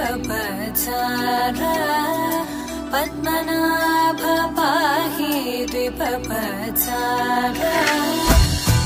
द्विपपचारा पद्मनाभ पाहि द्विपपचारा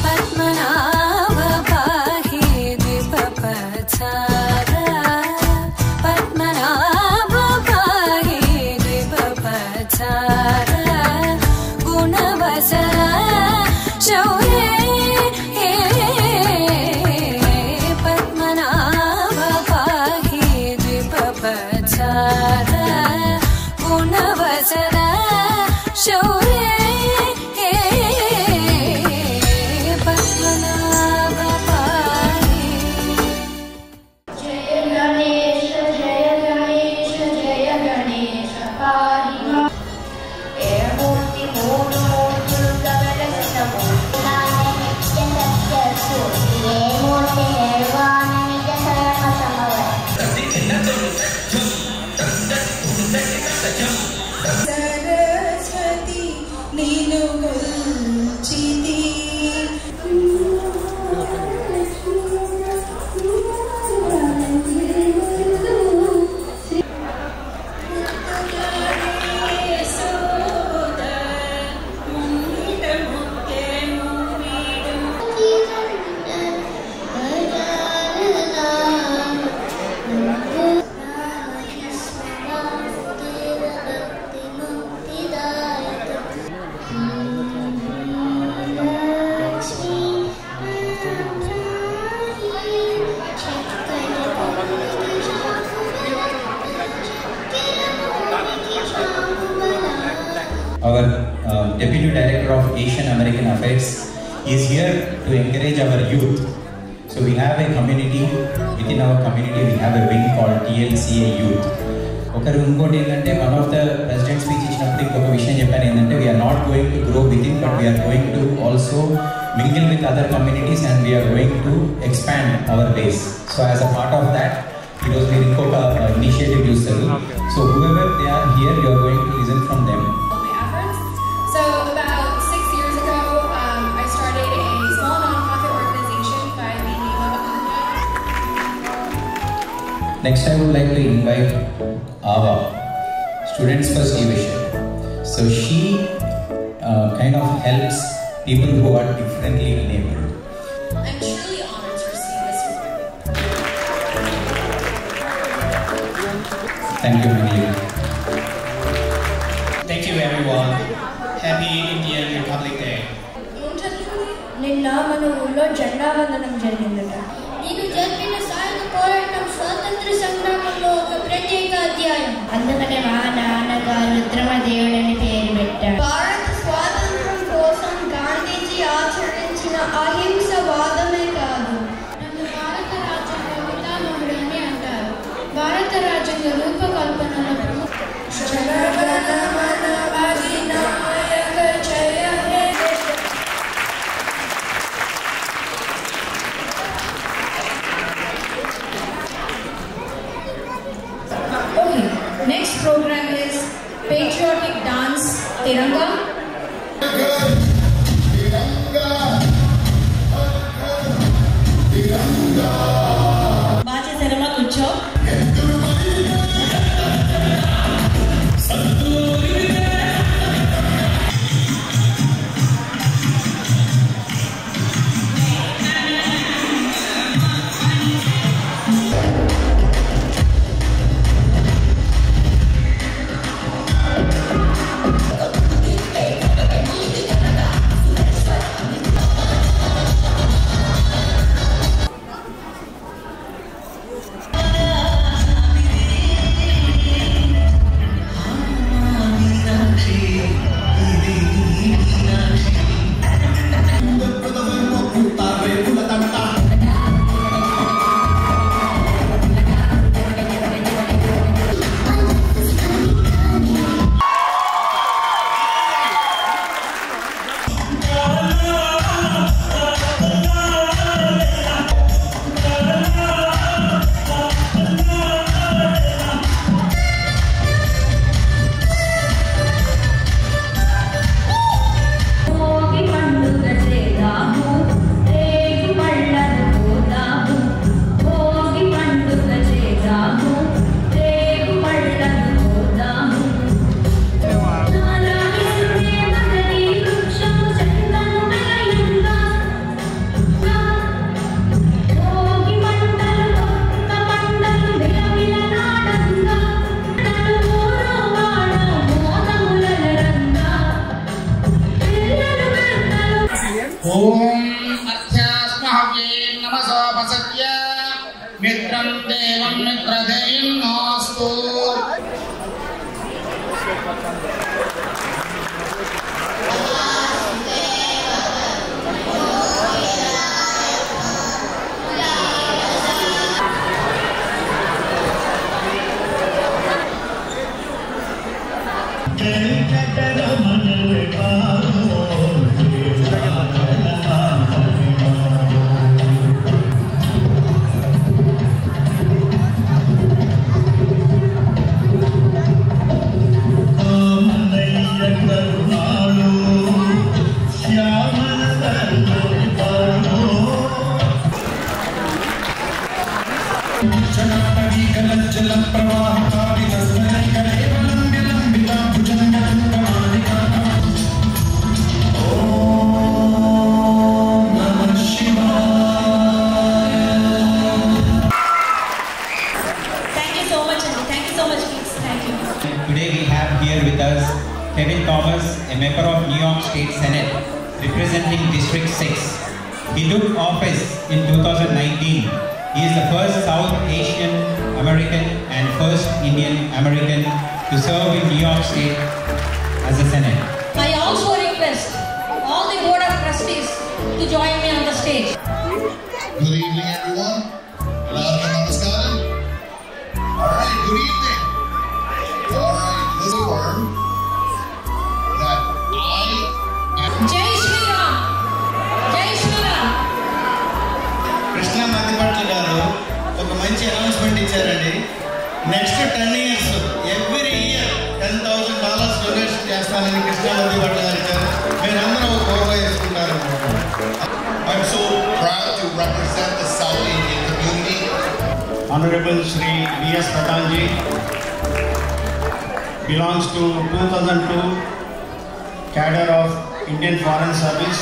पद्मनाभ पाहि द्विपपचारा पद्मनाभ पाहि द्विपपचारा गुणवसरा शौर्ये पद्मनाभ पाहि द्विपपचारा गुणवसरा शौर्ये पद्मनाभ पाहि। जय गणेश जय गणेश पाहि मां। मूर्ति मूर्ति Saraswati नीनु चिदी Our Deputy Director of Asian American Affairs is here to encourage our youth. So we have a community, within our community we have a wing called TLCA Youth. ఒకరు ఇంకోటి ఏంటంటే one of the president speech ఇచ్చినప్పుడు ఇంకొక విషయం చెప్పాను ఏంటంటే we are not going to grow within but we are going to also mingle with other communities and we are going to expand our base. So as a part of that, ఈరోజు మీరు ఇంకొక initiative చూస్తారు. So whoever they are here, you are going to listen from them. So about 6 years ago, I started a small nonprofit organization by the name of Anya. Next, I would like to invite Ava, Students First Division. So she kind of helps people who are differently enabled. I'm truly honored to receive this award. Thank you, Mingli. Thank you, everyone. Happy Indian Republic Day. నిన్న మన ఊళ్ళో జెండా వందనం జరిగిందట. నేను జరిపిన సాయుధ పోరాటం స్వాతంత్ర సంగ్రామంలో ఒక ప్రత్యేక అధ్యాయం. అందుకనే మా నాన్నగారు రుద్రమదేవుడని పేరు పెట్టారు. భారత స్వాతంత్రం కోసం గాంధీజీ ఆచరించిన అహింస వాదమే కాదు. నన్ను భారత రాజ్యాంగ పితామహుడు అని అంటారు. భారత రాజ్యాంగ రూపకల్పనలో Next program is patriotic dance Tiranga. బాగా శర్మ కూర్చో. Today we have here with us Kevin Thomas, a member of New York State Senate, representing District 6. He took office in 2019. He is the first South Asian American and first Indian American to serve in New York State as a Senate. I also request all the Board of Trustees to join me on the stage. Good evening, everyone. Namaskaram. All right, good evening. All right, this is word that I am. Jai Shri Ram. Jai Shri Ram. Krishna మందిపట్ల గారు ఒక మంచి announcement ఇచ్చారండి. Next 10 years every year $10,000 donation చేస్తానని కృష్ణ మందిపట్ల గారు ఇచ్చారు. మీరందరూ ఒక గౌరవ చేసుకుంటారు. I'm so proud to represent the South Indian community. Honorable Shri B.S. Patanji belongs to 2002 cadre of Indian Foreign Service,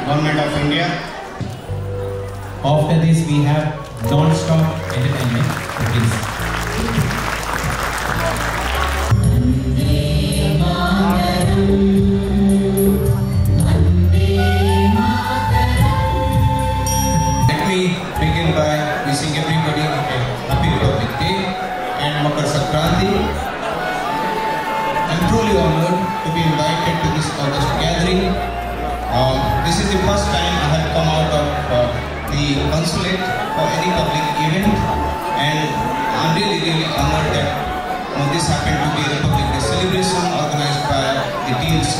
Government of India. After this, we have non-stop entertainment. Please. Let me begin by wishing everybody a happy Republic Day and Makar Sankranti. I'm truly honored to be invited to this August gathering. This is the first time I have come out of the consulate for any public event, and I'm really honored that this happened to be a Republic Day celebration organized by the TLC.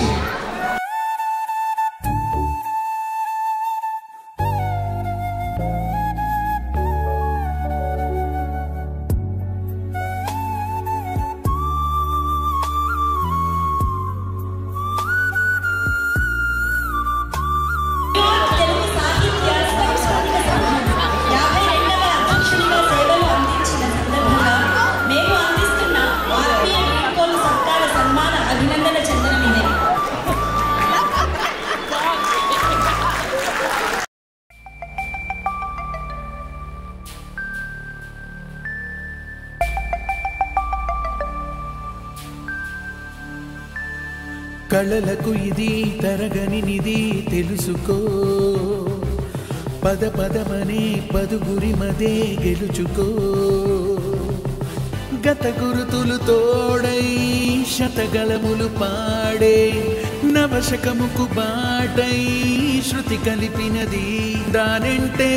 Telugu సాహిత్య సాంస్కృతిక సంఘం 52వ అధ్యక్షుడిగా సేవలు అందించిన సందర్భంగా మేము అందిస్తున్న ఆత్మీయ వీడ్కోలు సత్కార సన్మాన అభినందన చందనం ఇదే. కళలకు ఇది తరగని నిధి తెలుసుకో, పద పదమనే పదుగురి మదే గెలుచుకో. గత గురుతులు తోడై శతగళములు పాడే నవశకముకు బాటై శృతి కలిపినది, దానంటే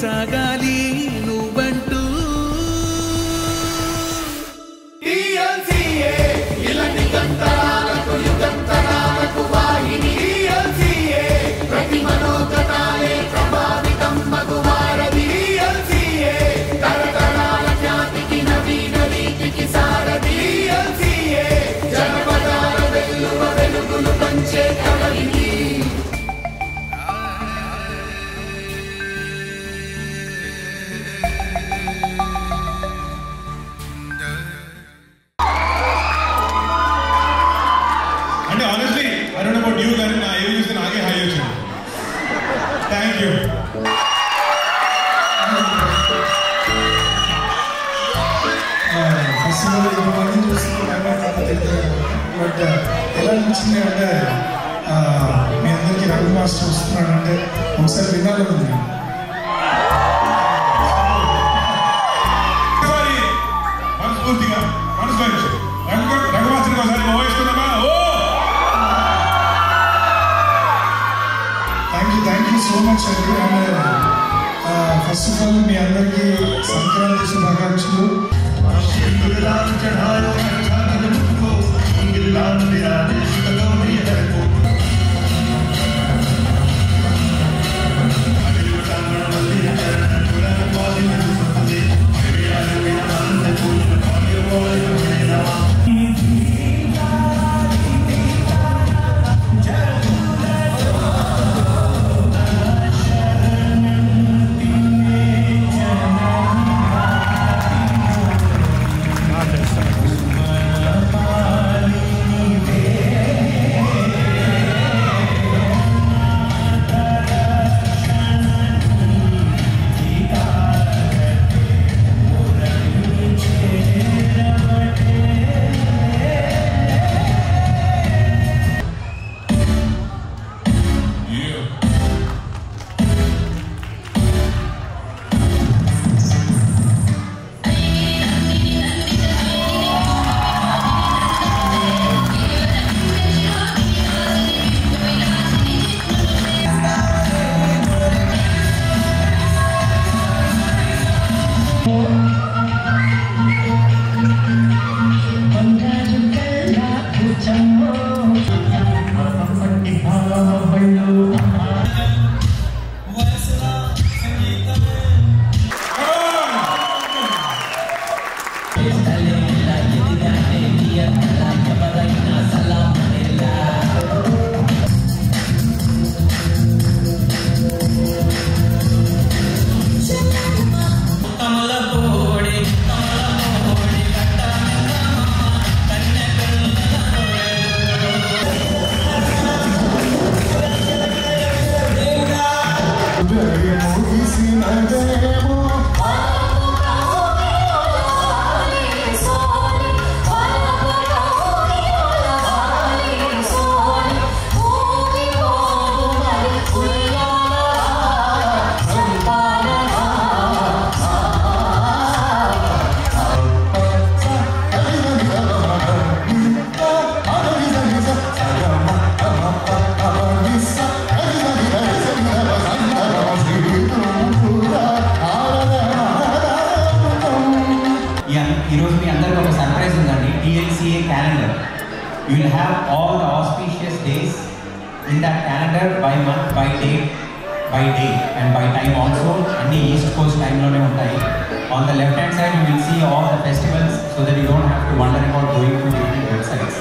సాగాలి నువ్వంటూ. ఇలాంటి గంటరాలకు యుగంతరాలకు వాహిని ప్రతి మనోగతాలే ప్రభావితం మగువారది. తరతరాల ఖ్యాతికి నవీన రీతికి సారథి. జనపదాల వెల్లువ వెలుగులు పంచే కవలిని. అంటే honestly, I don't know about you, కానీ నా ఏవి చూస్తే నాకే హై వచ్చింది. Thank you. ఫస్ట్ ఇంతమంది చూసి బట్ ఎలా అనిపించింది అంటే మీ అందరికీ రఘు మాస్టర్ వస్తున్నాడు అంటే ఒకసారి వినాలని ఉంది. మనస్ఫూర్తిగా రఘువాసునికి ఒకసారి మోహిస్తున్నామా? థ్యాంక్ యూ సో మచ్ అండి. అండ్ ఫస్ట్ ఆఫ్ ఆల్ మీ అందరికీ సంక్రాంతి శుభాకాంక్షలు. ఈరోజు మీ అందరికి ఒక సర్ప్రైజ్ ఉందండి. TLCA calendar. You will have all the auspicious days in that calendar by month, by date, by day and by time also. అన్ని east Coast టైంలోనే ఉంటాయి. On the left hand side you will see all the festivals so that you don't have to wonder about going to different websites.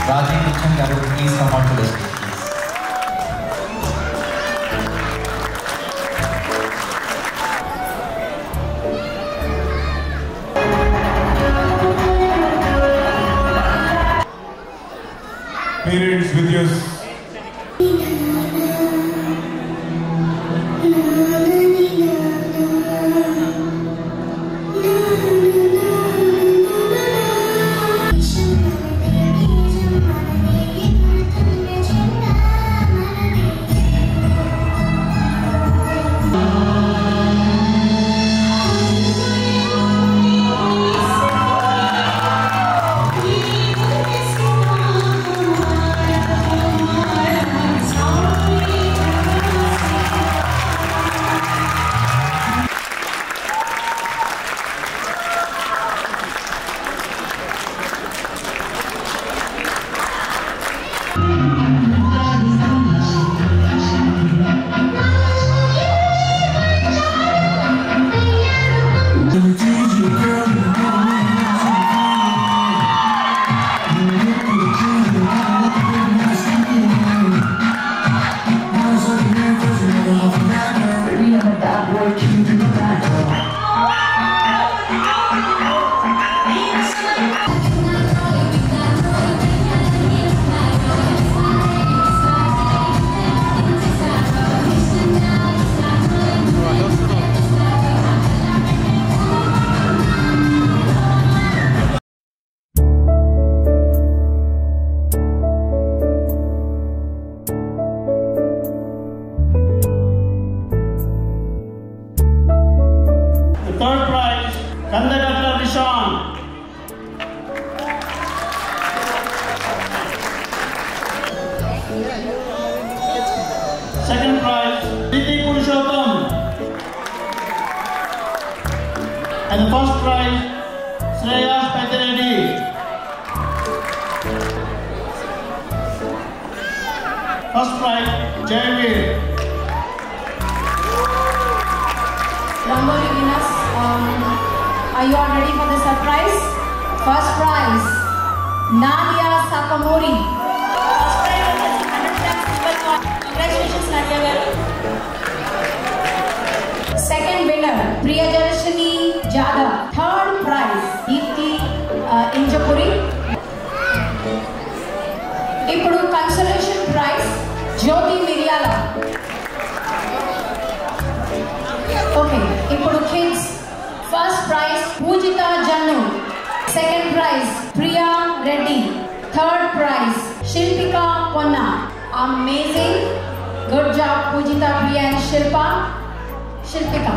Rajeev Nichan Garu, please come on to the stage. Parents with your And the first prize, Shreya Petiredi. First prize, Jayveer. Rangoli winners, are you all ready for the surprise? First prize, Nadia Sakamori. First prize is 100 lakhs silver coin. Congratulations, Nadia garu. Second winner, Priyadarshini Jadhav. Third prize, Deepthi Injapuri. ఇప్పుడు consolation prize Jyothi Miryala. Okay, ఇప్పుడు kids first prize Pujitha Jannu, second prize Priya Reddy, third prize Shilpika Ponna. Amazing, good job Pujitha, Priya and Shilpika.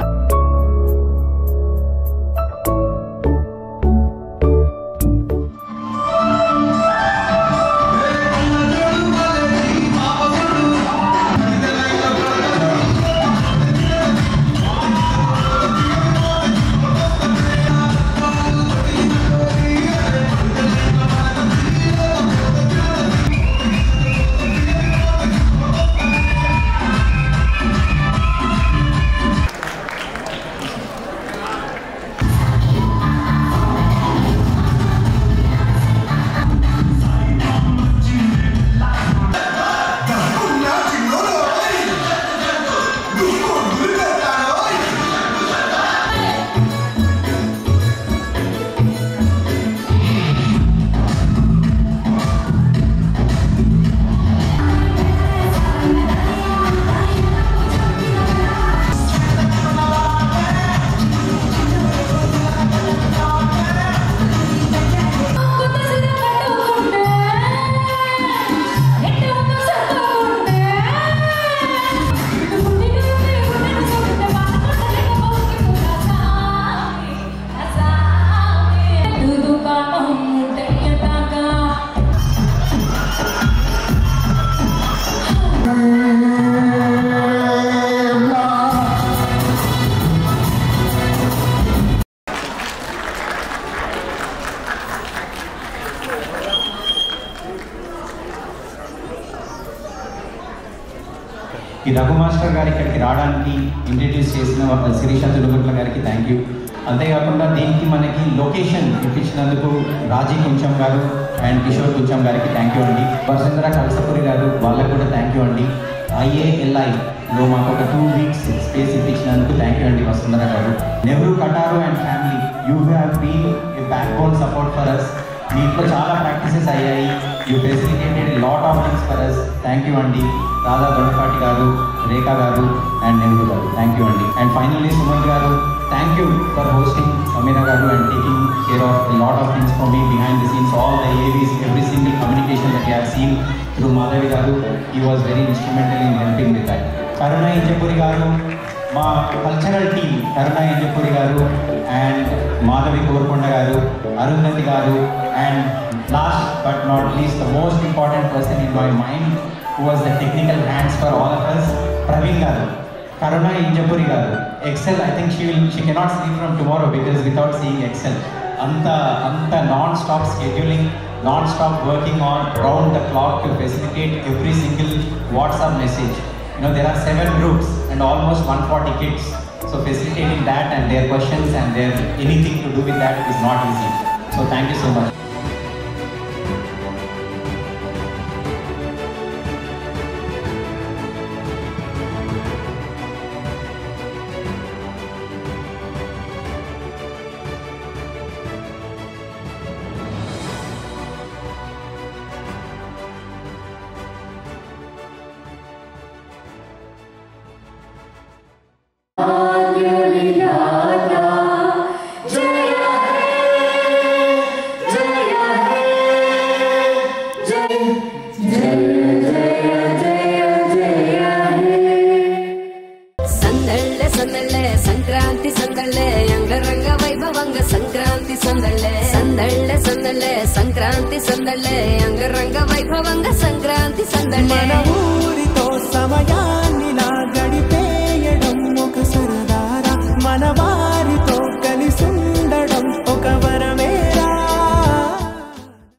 ఈ Raghu master గారు ఇక్కడికి రావడానికి introduce చేసిన శిరీష తులుగుట్ల గారికి thank you. అంతేకాకుండా దీనికి మనకి లొకేషన్ ఇప్పించినందుకు రాజీ కుంచం గారు అండ్ కిషోర్ కుంచం గారికి థ్యాంక్ యూ అండి. వసుంధర కలసపురి గారు వాళ్ళకు కూడా థ్యాంక్ యూ అండి. IALIలో మాకు ఒక 2 weeks స్పేస్ ఇప్పించినందుకు థ్యాంక్ యూ అండి వసుంధర గారు. Nehru Kataru and family, you have been a back bone support for us. మీ ఇంట్లో చాలా ప్రాక్టీసెస్ అయ్యాయి. You facilitated lot of things for us. Thank you అండి. రాధా దొండపాటి గారు, రేఖా గారు అండ్ నెహ్రూ గారు థ్యాంక్ యూ అండి. అండ్ ఫైనల్లీ సుమంత్ గారు, thank you for hosting Sameera గారు and taking care of a lot of things for me behind the scenes, all the AVs, every single communication that you have seen through Madhavi garu. He was very instrumental in helping with that. Karuna Injapuri garu, మా cultural team Karuna Injapuri గారు and Madhavi Korukonda గారు, అరుంధతి గారు and last but not least the most important person in my mind who was the technical hands for all of us, Praveen గారు. కరుణ ఇంజపూరి గారు excel, I think she cannot sleep from tomorrow because without seeing excel. అంత non stop scheduling, non stop working on round the clock to facilitate every single WhatsApp message. You know, there are 7 groups and almost 140 kids. So facilitating that and their questions and their anything to do with that is not easy. So thank you so much. Sankranti ಸಂದಳ್ಳೆ ಅಂಗರಂಗ ವೈಭವಂಗ ಸಂಕ್ರಾಂತಿ ಸಂದಳ್ಳೆ ಸಂದಳ್ಳೆ ಸಂದಳ್ಳೆ ಸಂಕ್ರಾಂತಿ ಸಂದಳ್ಳೆ ಅಂಗರಂಗ ವೈಭವಂಗ ಸಂಕ್ರಾಂತಿ ಸಂದಳ್ಳೆ